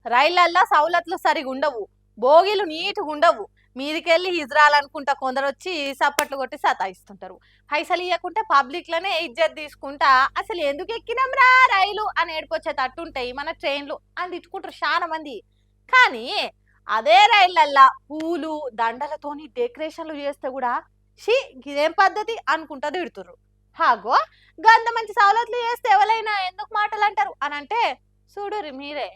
రైళ్లల్లో సౌలతులు సరిగా ఉండవు, బోగీలు నీట్గా ఉండవు. మీదికెళ్ళి హిజ్రాలనుకుంటా కొందరు వచ్చి సప్పట్లు కొట్టి సతాయిస్తుంటారు. పైసలు ఇవ్వకుంటే పబ్లిక్లోనే ఇజ్జత్ తీసుకుంటా అసలు ఎందుకు ఎక్కినాంరా రైలు అని ఏడుపొచ్చేటట్టుంటాయి మన ట్రైన్లు అని తిట్టుకుంటారు చాలా మంది. కానీ అదే రైళ్లల్లా పూలు దండలతోని డెకరేషన్లు చేస్తే కూడా షీ ఇదేం పద్ధతి అనుకుంటా తిడుతుర్రు. హాగో గంత మంచి సవలతులు చేస్తే ఎవరైనా ఎందుకు మాటలు అంటారు అని అంటే చూడుర్రి మీరే.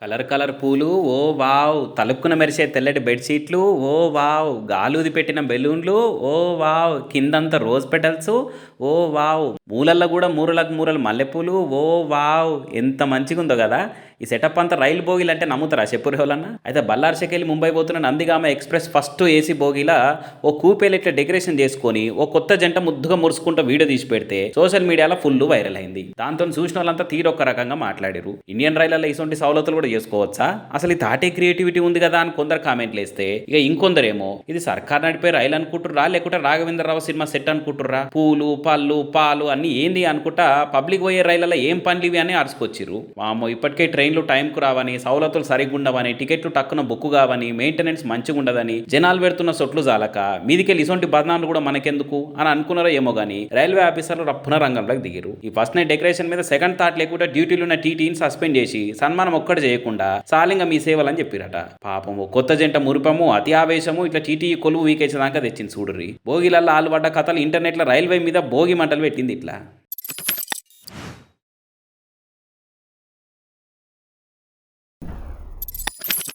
కలర్ కలర్ పూలు ఓ వావ్, తలుపుకున మెరిసే తెల్లటి బెడ్షీట్లు ఓ వావ్, గాలూది పెట్టిన బెలూన్లు ఓ వావ్, కిందంతా రోజ్ పెటల్స్ ఓ వావ్, మూలల్లో కూడా మూరలకు మూరలు మల్లెపూలు ఓ వావ్, ఎంత మంచిగా ఉందో కదా. ఈ సెటప్ అంతా రైలు బోగీలు అంటే నమ్ముతారా చెప్పురు ఎవరన్నా? అయితే బల్లార్షకెళ్ళి ముంబై పోతున్న నందిగామ ఎక్స్ప్రెస్ ఫస్ట్ ఏసీ బోగీలా ఓ కూపేలు ఇట్లా డెకరేషన్ చేసుకొని ఓ కొత్త జంట ముద్దుగా మురుసుకుంటూ వీడియో తీసి పెడితే సోషల్ మీడియాలో ఫుల్ వైరల్ అయింది. దాంతో చూసిన వాళ్ళంతా తీరొక్క రకంగా మాట్లాడారు. ఇండియన్ రైళ్లలో ఇటువంటి సౌలతులు కూడా చేసుకోవచ్చా, అసలు ఈ తాటే క్రియేటివిటీ ఉంది కదా అని కొందరు కామెంట్లు వేస్తే, ఇక ఇంకొందరేమో ఇది సర్కార్ నడిపే రైలు అనుకుంటుర్రా లేకుంటే రాఘవేంద్రరావు సినిమా సెట్ అనుకుంటుర్రా, పూలు పళ్ళు పాలు అన్ని ఏంది అనుకుంటా పబ్లిక్ పోయే రైళ్లలో ఏం పనులు ఇవి అని అరుచుకొచ్చిర్రు. వామ్మో, ఇప్పటికే ట్రైన్లు టైంకు రావని, సౌలతులు సరిగ్గా ఉండవని, టికెట్లు టక్కున బుక్ కావని, మెయింటెనెన్స్ మంచిగా ఉండదని, జనాలు పెడుతున్న సొట్లు జాలక మీదికెళ్ళి ఇసొంటి బదనాలు కూడా మనకెందుకు అని అనుకున్నారో ఏమో గానీ రైల్వే ఆఫీసర్లు రప్పున రంగంలోకి దిగిరు. ఈ ఫస్ట్ నైట్ డెకరేషన్ మీద సెకండ్ థాట్ లేకుండా డ్యూటీలో ఉన్న టీటీని సస్పెండ్ చేసి సన్మానం ఒక్కటి చేయకుండా సాలింగ మీ సేవలని చెప్పిరట. పాపము కొత్త జంట మురిపము అతి ఆవేశము ఇట్లా టీటీ కొలువు వీకేసేదాకా తెచ్చింది చూడుర్రి. భోగిలల్లో ఆలు పడ్డ కథలు ఇంటర్నెట్లో రైల్వే మీద భోగి మంటలు పెట్టింది ఇట్లా.